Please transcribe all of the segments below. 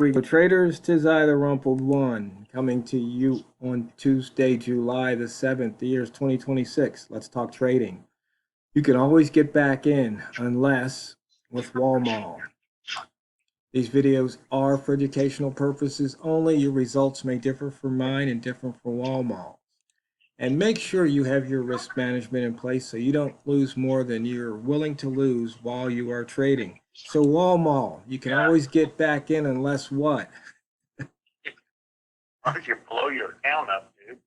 We go traders, tis I, the Rumpled One, coming to you on Tuesday, July the 7th, the year is 2026. Let's talk trading. You can always get back in unless with Walmal. These videos are for educational purposes only. Your results may differ from mine and different from Walmal. And make sure you have your risk management in place so you don't lose more than you're willing to lose while you are trading. So Walmal, you can always get back in unless what? Why don't you blow your account up, dude?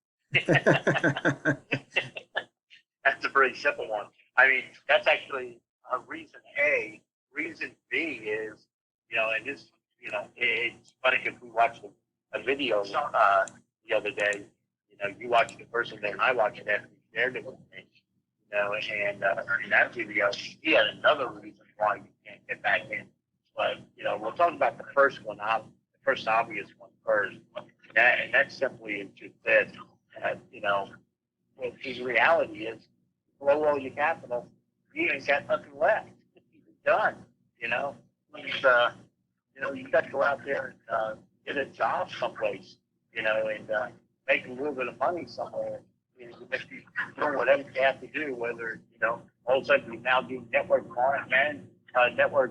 That's a pretty simple one. I mean, that's actually a reason A. Reason B is, and this, it's funny because we watched a video the other day. You watched the first and then I watched it after you shared it with me. And in that video, he had another reason why you can't get back in. But, we'll talk about the first one, the first obvious one first. And that simply is just this, his reality is, blow all your capital, you ain't got nothing left. You're done, you got to go out there and get a job someplace, and make a little bit of money somewhere. You must be doing whatever you have to do, whether, all of a sudden you now do network marketing, or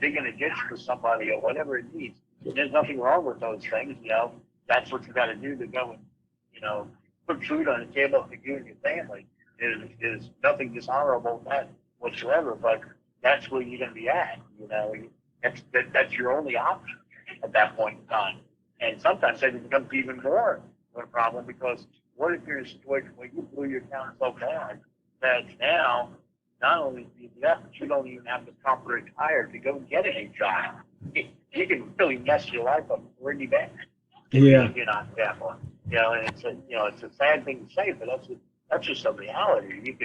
digging a ditch for somebody or whatever it needs. There's nothing wrong with those things, That's what you got to do to go and, put food on the table for you and your family. There's nothing dishonorable in that whatsoever, but that's where you're going to be at, That's your only option at that point in time. And sometimes that becomes even more of a problem because what if you're in a situation where you blew your account so bad that now not only do you do that, but you don't even have the proper retire to go get a new job. You can really mess your life up pretty bad if you're not careful. And it's a sad thing to say, but that's just a reality.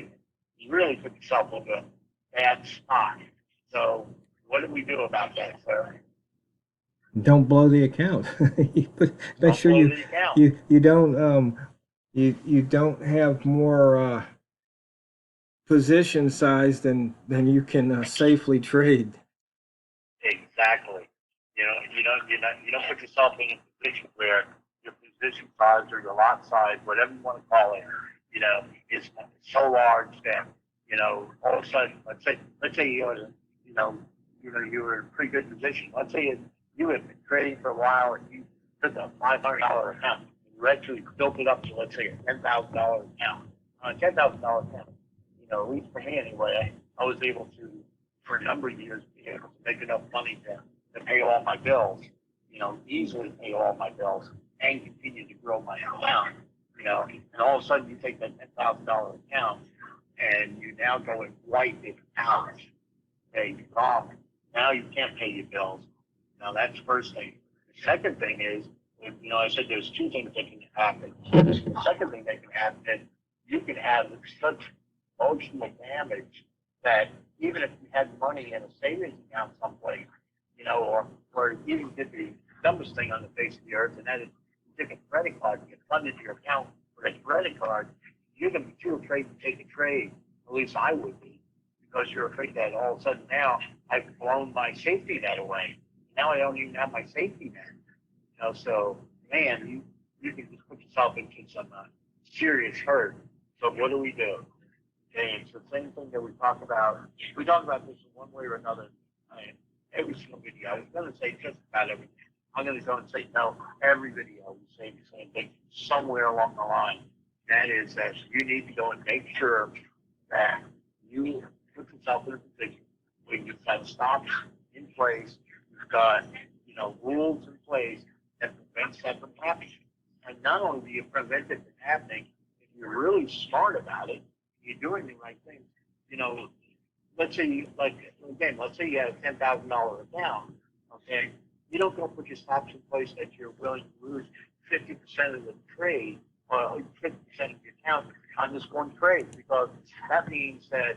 You really put yourself in a bad spot. So what do we do about that, sir? Don't blow the account. Make sure you don't you don't have more position size than you can safely trade. Exactly. You don't put yourself in a position where your position size or your lot size, whatever you want to call it, is so large that, all of a sudden, let's say you were in a pretty good position. Let's say you had been trading for a while and you took a $500 account. You actually built it up to, let's say, a $10,000 account. On a $10,000 account, at least for me anyway, I was able to, for a number of years, be able to make enough money to pay all my bills, easily pay all my bills and continue to grow my account, and all of a sudden you take that $10,000 account and you now go and wipe it out. Okay, now you can't pay your bills. Now that's the first thing. The second thing is, I said there's two things that can happen. The second thing that can happen is you can have such emotional damage that even if you had money in a savings account someplace, or even did the dumbest thing on the face of the earth, and that is you take a credit card and get funded your account for a credit card, you're going to be too afraid to take a trade. At least I would be, because you're afraid that all of a sudden now I've blown my safety net away. Now I don't even have my safety net. So man, you can just put yourself into some serious hurt. So what do we do? And it's the same thing that we talk about. We talk about this in one way or another. Every single video. I was going to say just about everything. I'm going to go and say no. Every video we say the same thing somewhere along the line. That is that you need to go and make sure that you put yourself in a position where you've got stops in place, you've got rules in place that prevents that from happening. And not only do you prevent it from happening, if you're really smart about it, you're doing the right thing. Let's say you have a $10,000 account. Okay, you don't go put your stops in place that you're willing to lose 50% of the trade or 50% of your account on this one trade, because that means that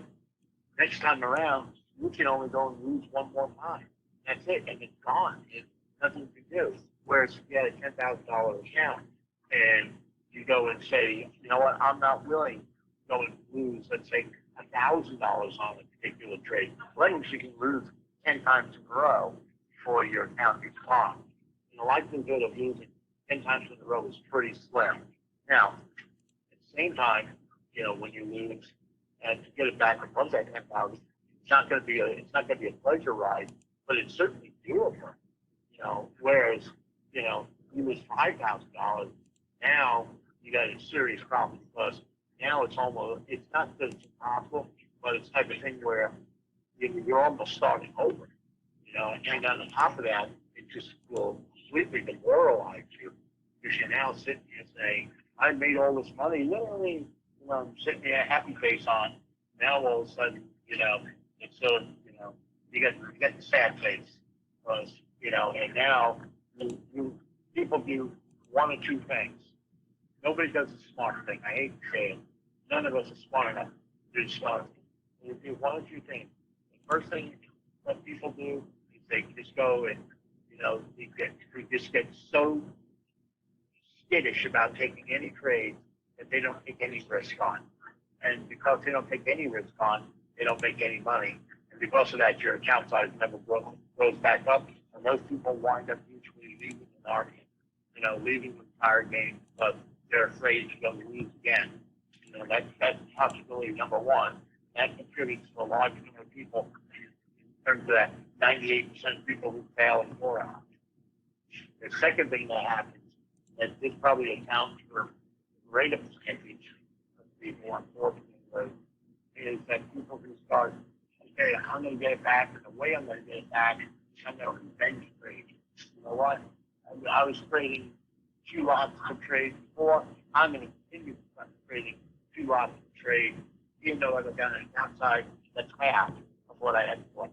next time around you can only go and lose one more time. That's it, and it's gone. It's nothing to do. Whereas if you had a $10,000 account and you go and say, you know what, I'm not willing to go and lose, let's say, $1,000 on a particular trade. Well, that means you can lose 10 times in a row. before your account gets lost. And the likelihood of losing 10 times in a row is pretty slim. Now, at the same time, when you lose and to get it back above that 10,000, it's not going to be a pleasure ride, but it's certainly doable. Whereas, you lose $5,000, now you got a serious problem because now it's not that it's impossible, but it's the type of thing where you're almost starting over. And on top of that, it just will completely demoralize you because you're now sitting here saying, I made all this money, literally, I'm sitting there happy face on. Now all of a sudden, it's so, you got the sad face because, and now people do one or two things. Nobody does the smart thing. I hate to say it. None of us are smart enough to do smart things. They do one or two things. The first thing that people do is they just go and, they just get so skittish about taking any trade that they don't take any risk on. And because they don't take any risk on, they don't make any money. And because of that, your account size never goes back up. And those people wind up usually leaving the market, leaving the entire game because they're afraid to go lose again. That's possibility number one. That contributes to a large number of people in terms of that 98% of people who fail in FOREX. The second thing that happens, that this probably accounts for a greater percentage of people, unfortunately, is that people who start, okay, I'm going to get it back, and the way I'm going to get it back, I'm going to revenge trade. You know what? I was trading 2 lots of trade before. I'm going to continue trading 2 lots of trade, even though I've got an outside that's half of what I had before.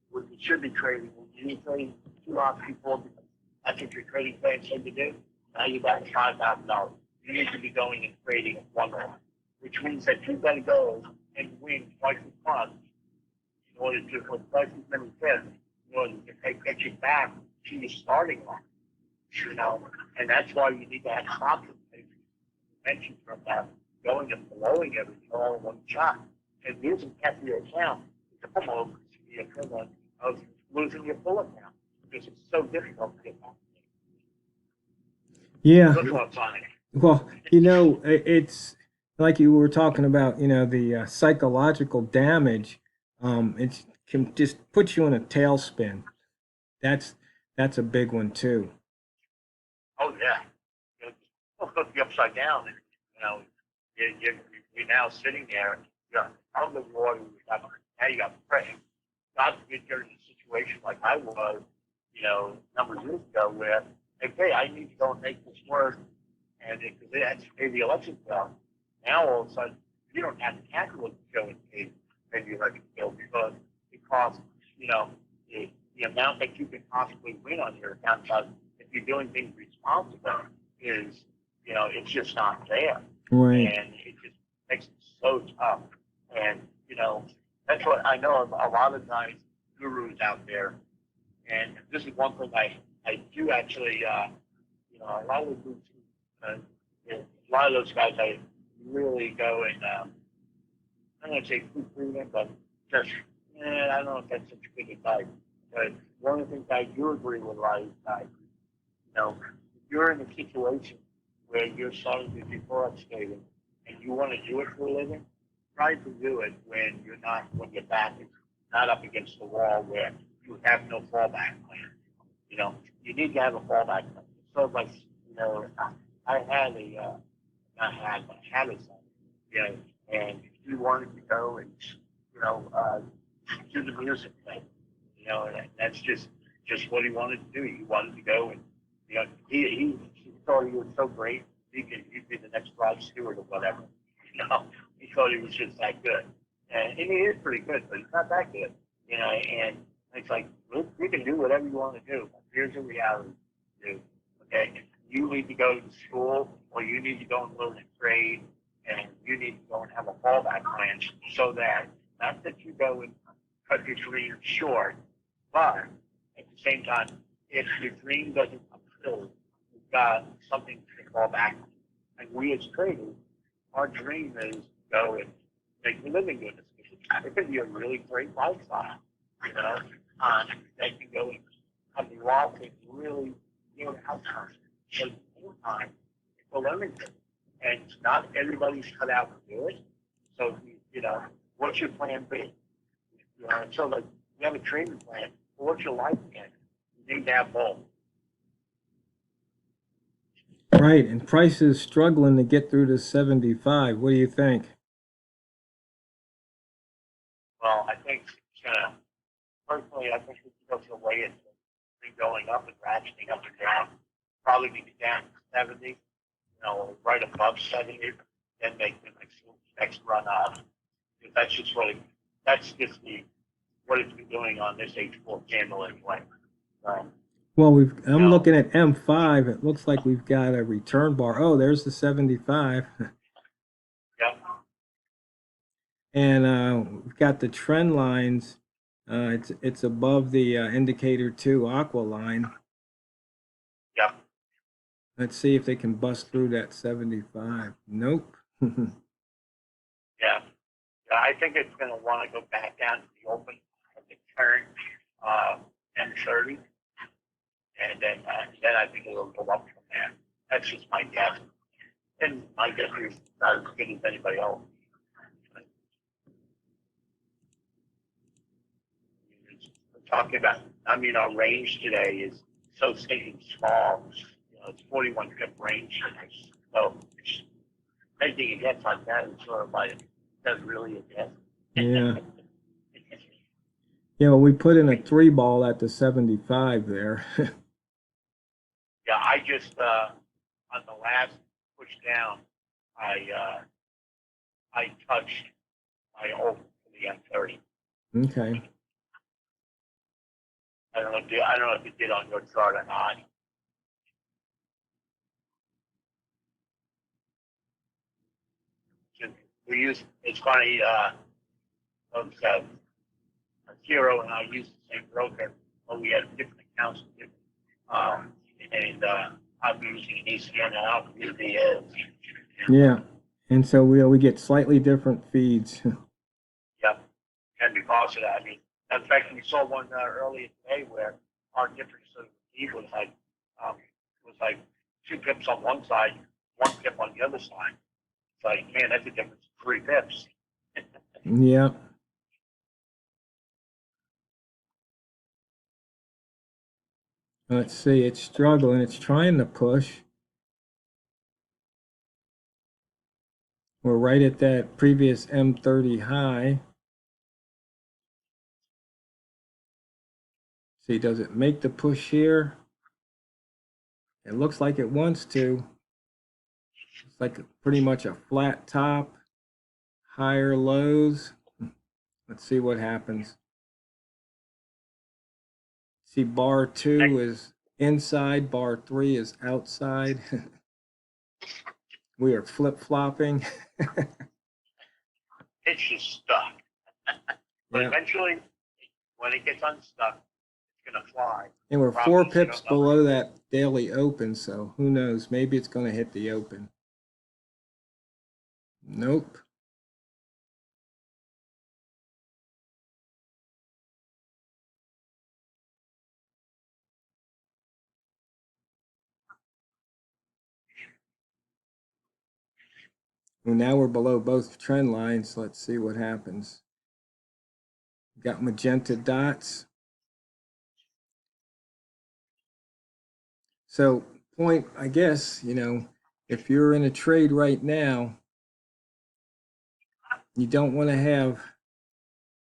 What you should be trading, you need trading 2 lots before because that's what your trading plan said to do. Now you got $5,000. You need to be going and trading 1 lot, which means that you've got to go and win twice as much in order to put twice as many pins in order to get you back to your starting line. And that's why you need to have confidence. Mentioned from that, going and blowing everything all in one shot. And losing half of your account is almost the equivalent of losing your full account because it's so difficult to get back. Yeah. Good thoughts on it. Well, it's like you were talking about, the psychological damage. It can just put you in a tailspin. That's a big one too. Oh yeah, it'll be upside down, and you're now sitting there. You're out of the water. Now you got pressure. God forbid you're in a situation like I was, a number of years ago, where okay, I need to go and make this work, and because they had to pay the election bill. Now all of a sudden you don't have the capital to go and pay the election bill because the amount that you can possibly win on your account if you're doing things responsibly is, it's just not there. Right. And it just makes it so tough. And, that's what I know of a lot of nice gurus out there. And this is one thing I do actually, a lot of the groups, a lot of those guys, I really go and, I'm going to say proofread them, but just, I don't know if that's such a good advice. But one of the things I do agree with a lot of these guys, if you're in a situation where you're starting to do FOREX trading and you want to do it for a living, try to do it when your back is not up against the wall where you have no fallback plan. You need to have a fallback plan. So like, I had a son, and he wanted to go and, do the music thing. And that's just what he wanted to do. He wanted to go and, he thought he was so great. He'd be the next Rod Stewart or whatever. He thought he was just that good. And he is pretty good, but he's not that good. And it's like, you can do whatever you want to do. But here's the reality, dude. Okay? You need to go to school, or you need to go and learn a trade, and you need to go and have a fallback plan so that, not that you go and cut your dream short, but at the same time, if your dream doesn't come true, you've got something to fall back on. And we as traders, our dream is to go and make a living doing this. It could be a really great lifestyle, that can go and all take really good outcomes. But at the same time, it's a learning curve, and not everybody's cut out to do it. So, you know, what's your plan B? You know, so like you have a treatment plan. Well, what's your life plan? You need to have both. Right, and Price is struggling to get through to 75. What do you think? Well, I think personally, I think we can go to the way it's been going up and ratcheting up and down. Probably be down to 70, you know, right above 70, then make the next run up. That's just really, that's just what it's been doing on this H4 candle anyway. Well, I'm No. looking at M5. It looks like we've got a return bar. Oh, there's the 75. Yep. And we've got the trend lines. It's above the indicator 2 aqua line. Yep. Let's see if they can bust through that 75. Nope. Yeah. I think it's going to want to go back down to the open of the current M30, and then I think it'll go up from there. That's just my guess, and my guess is not as good as anybody else. We're talking about, I mean, our range today is so stinking small. You know, it's 41 pip range, so anything against like that is sort of like that's really a guess. Yeah. Yeah, well, we put in a 3 ball at the 75 there. Yeah, I just on the last push down, I touched my open for the M30. Okay. I don't know if it did on your chart or not. It's funny. Those a hero and I use the same broker, but we had different accounts. And I'm using an ECN and I'll use the Yeah. And so we get slightly different feeds. Yep. And because of that, I mean, in fact, we saw one earlier today where our difference of feed was like 2 pips on one side, 1 pip on the other side. It's like, man, that's a difference of 3 pips. Yeah. Let's see, it's struggling. It's trying to push. We're right at that previous M30 high. See, does it make the push here? It looks like it wants to. It's like pretty much a flat top, higher lows. Let's see what happens. See, bar 2 is inside, bar 3 is outside. We are flip-flopping. It's just stuck. But Yeah. eventually, when it gets unstuck, it's going to fly. And we're 4 pips below that daily open, so who knows? Maybe it's going to hit the open. Nope. Well, now we're below both trend lines. Let's see what happens. Got magenta dots. So point, I guess, you know, if you're in a trade right now, you don't want to have,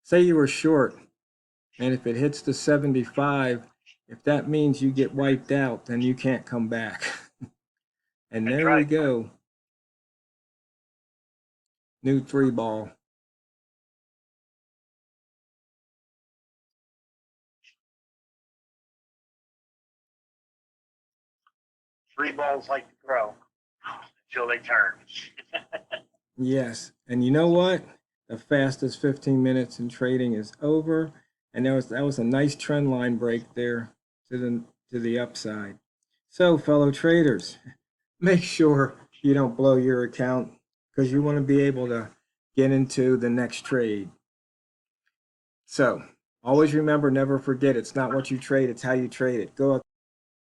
say you were short, and if it hits the 75, if that means you get wiped out, then you can't come back. And there we go. New 3 ball. Three balls like to grow until they turn. Yes. And you know what? The fastest 15 minutes in trading is over. And that was a nice trend line break there to the upside. So, fellow traders, make sure you don't blow your account because you want to be able to get into the next trade. So, Always remember, never forget, it's not what you trade, it's how you trade it. Go